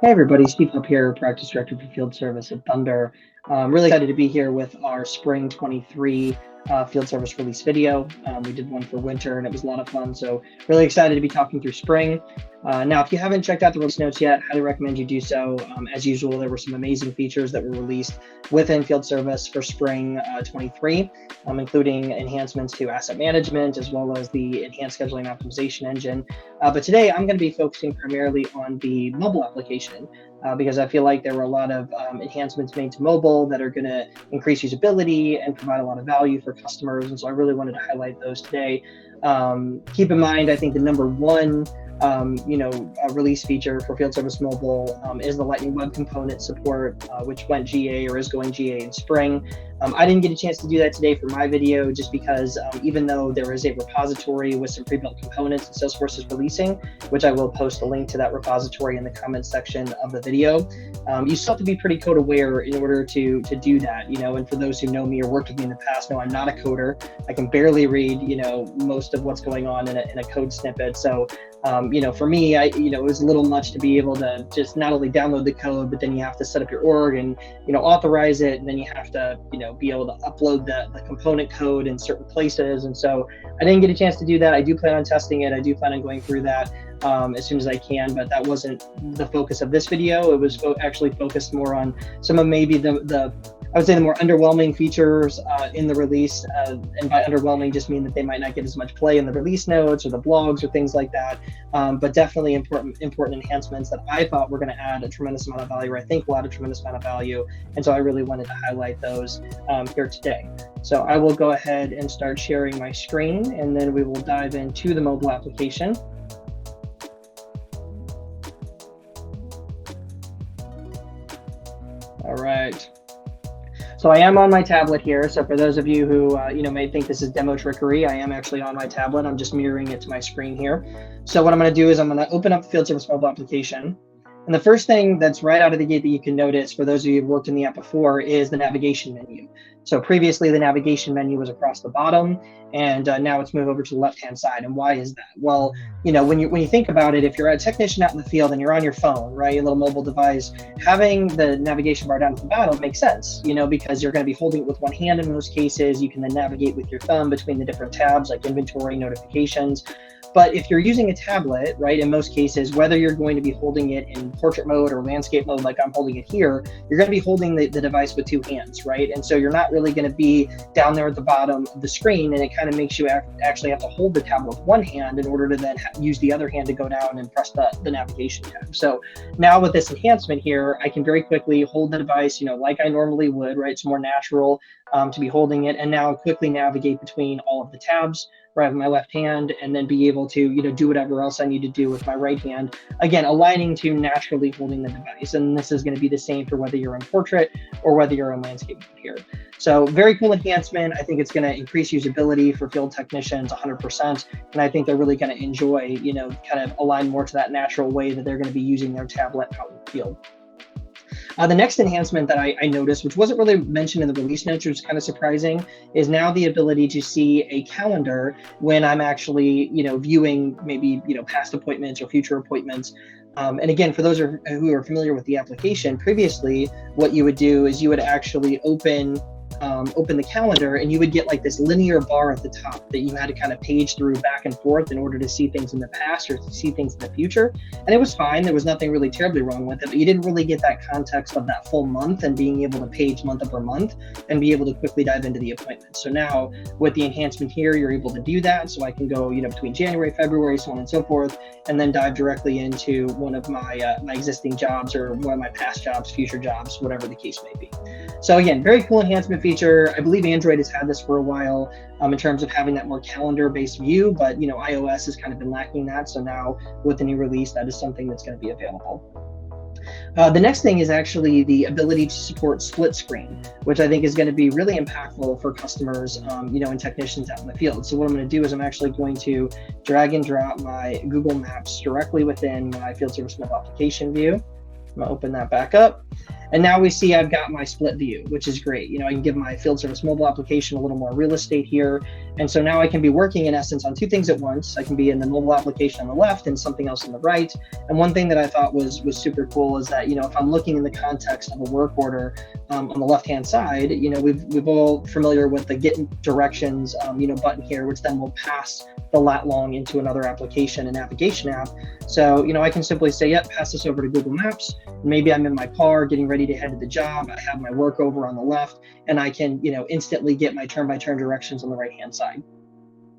Hey everybody, Steve Hupp here, Practice Director for Field Service at Thunder. I'm really excited to be here with our Spring 23 Field Service release video. We did one for winter and it was a lot of fun, so really excited to be talking through Spring. Now, if you haven't checked out the release notes yet, highly recommend you do so. As usual, there were some amazing features that were released within Field Service for Spring 23, including enhancements to asset management, as well as the enhanced scheduling optimization engine. But today, I'm going to be focusing primarily on the mobile application, because I feel like there were a lot of enhancements made to mobile that are going to increase usability and provide a lot of value for customers. And so I really wanted to highlight those today. Keep in mind, I think the number one release feature for Field Service Mobile is the Lightning Web Component support, which went GA or is going GA in spring. I didn't get a chance to do that today for my video just because even though there is a repository with some pre-built components that Salesforce is releasing, which I will post a link to that repository in the comments section of the video, you still have to be pretty code aware in order to do that, and for those who know me or worked with me in the past know I'm not a coder. I can barely read, most of what's going on in a code snippet. So for me, it was a little much to be able to just not only download the code, but then you have to set up your org and, authorize it. And then you have to, be able to upload the component code in certain places. And so I didn't get a chance to do that. I do plan on testing it. I do plan on going through that as soon as I can, but that wasn't the focus of this video. It was actually focused more on some of maybe I would say the more underwhelming features in the release, and by underwhelming just mean that they might not get as much play in the release notes or the blogs or things like that, but definitely important enhancements that I thought were going to add a tremendous amount of value, or I think will add a tremendous amount of value, and so I really wanted to highlight those here today. So I will go ahead and start sharing my screen, and then we will dive into the mobile application. All right. So I am on my tablet here. So for those of you who may think this is demo trickery, I am actually on my tablet. I'm just mirroring it to my screen here. So what I'm going to do is I'm going to open up the Field Service Mobile Application. And the first thing that's right out of the gate that you can notice for those of you who've worked in the app before is the navigation menu. So previously the navigation menu was across the bottom, and now it's moved over to the left-hand side. And why is that? Well, when you think about it, if you're a technician out in the field and you're on your phone, right, your little mobile device, having the navigation bar down at the bottom makes sense, because you're going to be holding it with one hand in most cases. You can then navigate with your thumb between the different tabs like inventory, notifications. But if you're using a tablet, right, in most cases, whether you're going to be holding it in portrait mode or landscape mode, like I'm holding it here, you're going to be holding the device with two hands, right? And so you're not really going to be down there at the bottom of the screen, and it kind of makes you actually have to hold the tablet with one hand in order to then use the other hand to go down and press the navigation tab. So now with this enhancement here, I can very quickly hold the device, like I normally would, right? It's more natural to be holding it, and now quickly navigate between all of the tabs right with my left hand, and then be able to do whatever else I need to do with my right hand, again aligning to naturally holding the device. And this is going to be the same for whether you're in portrait or whether you're in landscape mode here. So very cool enhancement. I think it's going to increase usability for field technicians 100%, and I think they're really going to enjoy kind of align more to that natural way that they're going to be using their tablet out in the field. The next enhancement that I noticed, which wasn't really mentioned in the release notes, which is kind of surprising, is now the ability to see a calendar when I'm actually, viewing maybe, past appointments or future appointments. And again, for those who are familiar with the application, previously, what you would do is you would actually open the calendar, and you would get like this linear bar at the top that you had to kind of page through back and forth in order to see things in the past or to see things in the future. And it was fine. There was nothing really terribly wrong with it, but you didn't really get that context of that full month and being able to page month over month and be able to quickly dive into the appointment. So now with the enhancement here, you're able to do that. So I can go, between January, February, so on and so forth, and then dive directly into one of my existing jobs or one of my past jobs, future jobs, whatever the case may be. So again, very cool enhancement feature. I believe Android has had this for a while in terms of having that more calendar-based view, but iOS has kind of been lacking that. So now with the new release, that is something that's going to be available. The next thing is actually the ability to support split screen, which I think is going to be really impactful for customers, and technicians out in the field. So what I'm going to do is I'm actually going to drag and drop my Google Maps directly within my Field Service Mobile Application view. I'm going to open that back up. And now we see I've got my split view, which is great. I can give my field service mobile application a little more real estate here. And so now I can be working in essence on two things at once. I can be in the mobile application on the left and something else on the right. And one thing that I thought was super cool is that, if I'm looking in the context of a work order on the left-hand side, we've all familiar with the get directions, button here, which then will pass the lat long into another application, a navigation app. So, I can simply say, yep, pass this over to Google Maps. Maybe I'm in my car getting ready to head to the job. I have my work over on the left, and I can, instantly get my turn-by-turn directions on the right-hand side.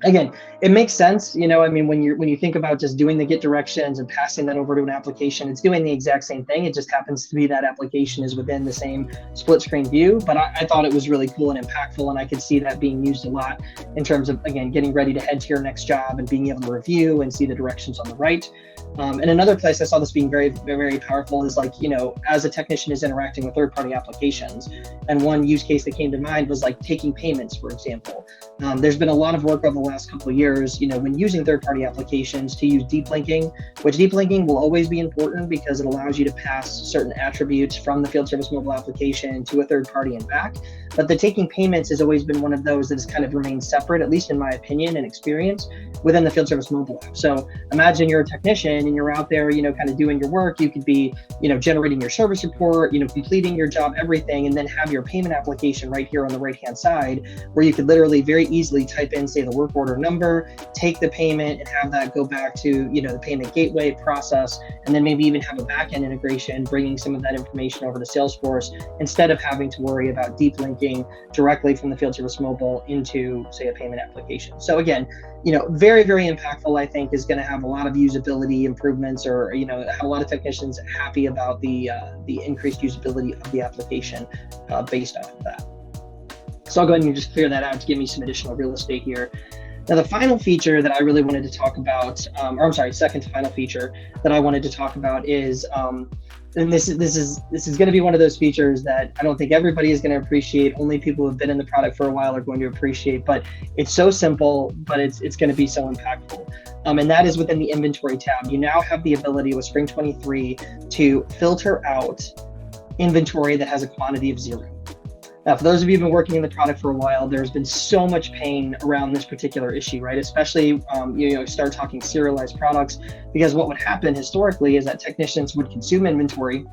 Again, it makes sense, when you think about just doing the get directions and passing that over to an application, it's doing the exact same thing. It just happens to be that application is within the same split screen view. But I thought it was really cool and impactful, and I could see that being used a lot in terms of, again, getting ready to head to your next job and being able to review and see the directions on the right. And another place I saw this being very, very powerful is as a technician is interacting with third-party applications. And one use case that came to mind was taking payments, for example. There's been a lot of work over the last couple of years, when using third-party applications to use deep linking, which deep linking will always be important because it allows you to pass certain attributes from the field service mobile application to a third party and back. But the taking payments has always been one of those that has kind of remained separate, at least in my opinion and experience, within the field service mobile app. So imagine you're a technician and you're out there, kind of doing your work. You could be, generating your service report, completing your job, everything, and then have your payment application right here on the right-hand side, where you could literally very easily type in, say, the work order number, take the payment, and have that go back to, the payment gateway process, and then maybe even have a back-end integration, bringing some of that information over to Salesforce instead of having to worry about deep linking directly from the field service mobile into, say, a payment application. So again, very, very impactful. I think is going to have a lot of usability improvements, or have a lot of technicians happy about the increased usability of the application based off of that. So I'll go ahead and just clear that out to give me some additional real estate here. Now, the final feature that I really wanted to talk about, second to final feature that I wanted to talk about is, and this is going to be one of those features that I don't think everybody is going to appreciate. Only people who have been in the product for a while are going to appreciate. But it's so simple, but it's going to be so impactful. And that is within the inventory tab. You now have the ability with Spring 23 to filter out inventory that has a quantity of 0. Now, for those of you who've been working in the product for a while, there's been so much pain around this particular issue, right? Especially, start talking serialized products, because what would happen historically is that technicians would consume inventory.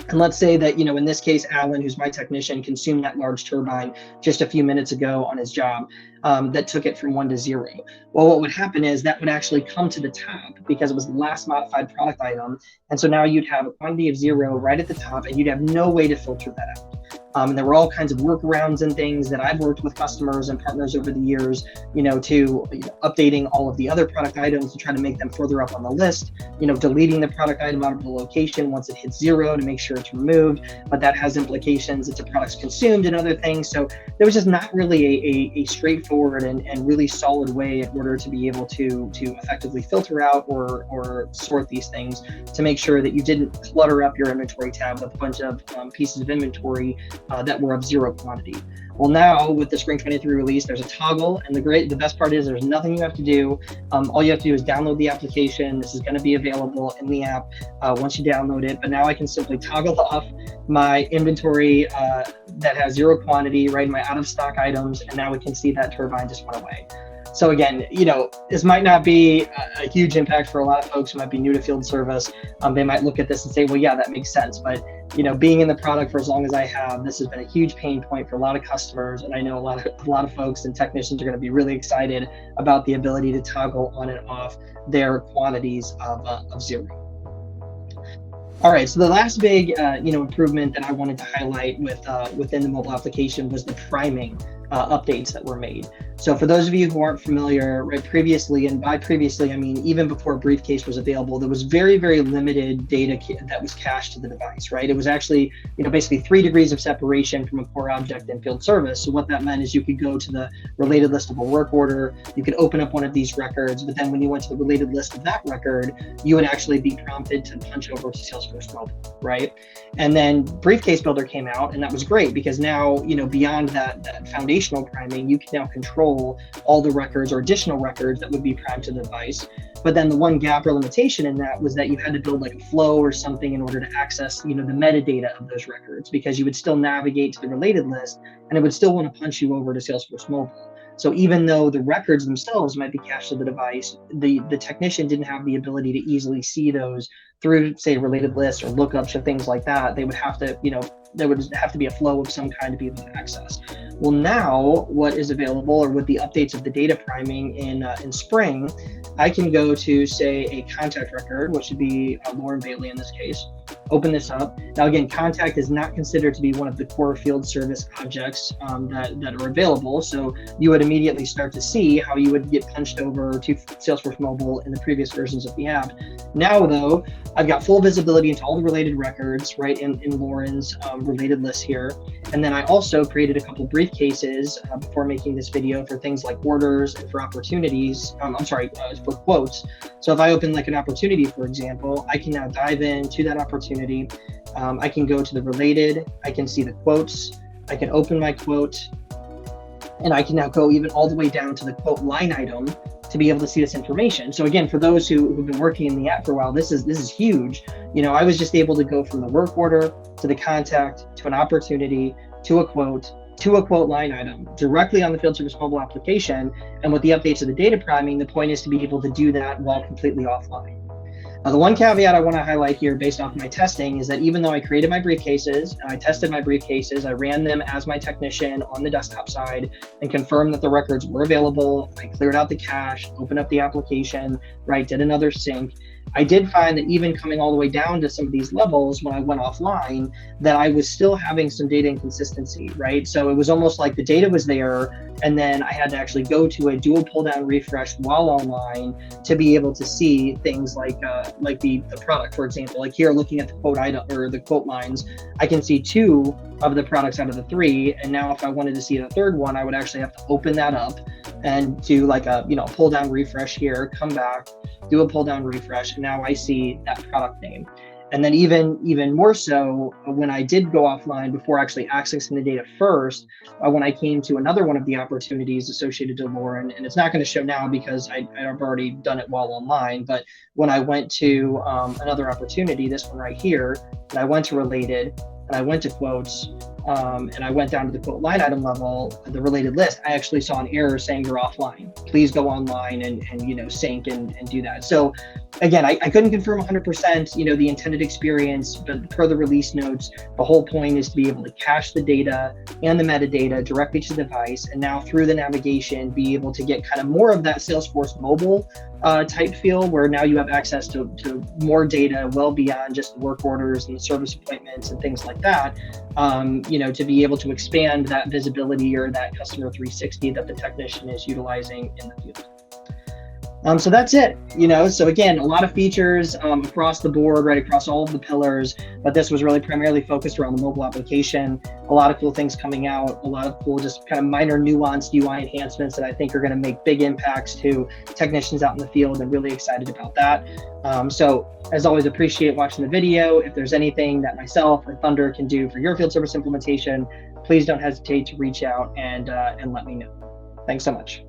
And let's say that, in this case, Alan, who's my technician, consumed that large turbine just a few minutes ago on his job that took it from 1 to 0. Well, what would happen is that would actually come to the top because it was the last modified product item. And so now you'd have a quantity of 0 right at the top, and you'd have no way to filter that out. And there were all kinds of workarounds and things that I've worked with customers and partners over the years, to updating all of the other product items to try to make them further up on the list, deleting the product item out of the location once it hits 0 to make sure it's removed, but that has implications if the product's consumed and other things. So there was just not really a straightforward and really solid way in order to be able to effectively filter out or sort these things to make sure that you didn't clutter up your inventory tab with a bunch of pieces of inventory that were of 0 quantity. Well, now with the Spring 23 release, there's a toggle, and the best part is there's nothing you have to do. All you have to do is download the application. This is going to be available in the app once you download it. But now I can simply toggle off my inventory that has 0 quantity, right? My out of stock items, and now we can see that turbine just went away. So again, this might not be a huge impact for a lot of folks who might be new to field service. They might look at this and say, well, yeah, that makes sense. But being in the product for as long as I have, this has been a huge pain point for a lot of customers. And I know a lot of folks and technicians are going to be really excited about the ability to toggle on and off their quantities of 0. All right, so the last big improvement that I wanted to highlight within the mobile application was the priming updates that were made. So for those of you who aren't familiar, right, previously, and by previously, I mean even before Briefcase was available, there was very, very limited data that was cached to the device, right? It was actually, basically 3 degrees of separation from a core object in field service. So what that meant is you could go to the related list of a work order, you could open up one of these records, but then when you went to the related list of that record, you would actually be prompted to punch over to Salesforce Mobile, right? And then Briefcase Builder came out, and that was great because now, beyond that foundation foundational priming, you can now control all the records or additional records that would be primed to the device. But then the one gap or limitation in that was that you had to build like a flow or something in order to access, the metadata of those records, because you would still navigate to the related list and it would still want to punch you over to Salesforce Mobile. So even though the records themselves might be cached to the device, the technician didn't have the ability to easily see those through, say, related lists or lookups or things like that. They would have to, there would have to be a flow of some kind to be able to access. Well, now what is available, or with the updates of the data priming in Spring, I can go to, say, a contact record, which would be Lauren Bailey in this case. Open this up. Now, again, contact is not considered to be one of the core field service objects that are available. So you would immediately start to see how you would get punched over to Salesforce Mobile in the previous versions of the app. Now, though, I've got full visibility into all the related records, right, in Lauren's related list here. And then I also created a couple briefcases before making this video for things like orders and for opportunities. For quotes. So if I open like an opportunity, for example, I can now dive into that opportunity. I can go to the related, I can see the quotes, I can open my quote, and I can now go even all the way down to the quote line item to be able to see this information. So again, for those who've been working in the app for a while, this is huge. I was just able to go from the work order to the contact to an opportunity to a quote line item directly on the Field Service Mobile application. And with the updates of the data priming, the point is to be able to do that while completely offline. Now, the one caveat I want to highlight here based off my testing is that even though I created my briefcases and I tested my briefcases, I ran them as my technician on the desktop side and confirmed that the records were available. I cleared out the cache, opened up the application, right, did another sync. I did find that even coming all the way down to some of these levels when I went offline, that I was still having some data inconsistency, right? So it was almost like the data was there, and then I had to actually go to a dual pull down refresh while online to be able to see things like the product, for example. Like here, looking at the quote item or the quote lines, I can see 2 of the products out of the 3. And now if I wanted to see the third one, I would actually have to open that up and do like a pull down refresh here, come back, do a pull down refresh, and now I see that product name. And then even more so, when I did go offline before actually accessing the data first, when I came to another one of the opportunities associated to Lauren, and it's not going to show now because I've already done it while online, but when I went to another opportunity, this one right here, and I went to related, and I went to quotes, and I went down to the quote line item level, the related list, I actually saw an error saying you're offline. Please go online and sync and do that. So again, I couldn't confirm 100%, the intended experience, but per the release notes, the whole point is to be able to cache the data and the metadata directly to the device, and now through the navigation, be able to get kind of more of that Salesforce Mobile type feel, where now you have access to more data well beyond just the work orders and the service appointments and things like that, to be able to expand that visibility or that customer 360 that the technician is utilizing in the field. So that's it, so again, a lot of features across the board, right across all of the pillars, but this was really primarily focused around the mobile application. A lot of cool things coming out, a lot of cool, just kind of minor nuanced UI enhancements that I think are going to make big impacts to technicians out in the field, and really excited about that. So as always, appreciate watching the video. If there's anything that myself or Thunder can do for your field service implementation, please don't hesitate to reach out and let me know. Thanks so much.